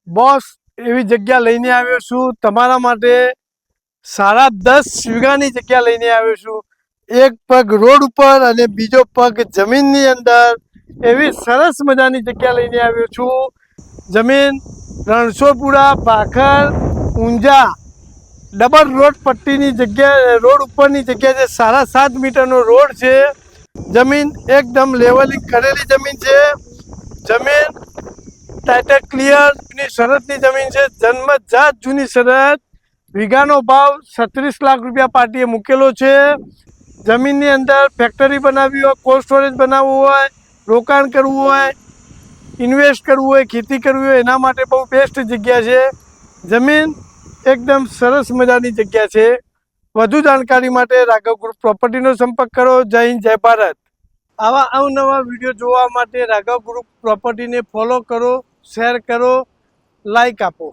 Boss એવી જગ્યા લઈને આવ્યો છું તમારા માટે। 10.5 વીઘાની જગ્યા લઈને આવ્યો છું। એક પગ રોડ ઉપર અને બીજો પગ જમીનની અંદર એવી સરસ મજાની જગ્યા લઈને આવ્યો છું। જમીન રણછોડપુરા ભાખર ઊંઝા ડબલ રોડ પટ્ટીની જગ્યા, રોડ ઉપરની જગ્યા છે। 7.5 મીટરનો રોડ છે। જમીન એકદમ લેવલિંગ કરેલી જમીન છે। જમીન ટાઇટલ ક્લિયરની શરતની જમીન છે। જન્મજાત જૂની શરત। વીઘાનો ભાવ 36 લાખ રૂપિયા પાર્ટીએ મૂકેલો છે। જમીનની અંદર ફેક્ટરી બનાવવી હોય, કોલ્ડ સ્ટોરેજ બનાવવું હોય, રોકાણ કરવું હોય, ઇન્વેસ્ટ કરવું હોય, ખેતી કરવી હોય, એના માટે બહુ બેસ્ટ જગ્યા છે। જમીન એકદમ સરસ મજાની જગ્યા છે। વધુ જાણકારી માટે રાઘવ ગ્રુપ પ્રોપર્ટીનો સંપર્ક કરો। જય હિન્દ, જય ભારત। આવા અવનવા વિડીયો જોવા માટે રાઘવ ગ્રુપ પ્રોપર્ટીને ફોલો કરો, શેર કરો, લાઈક આપો।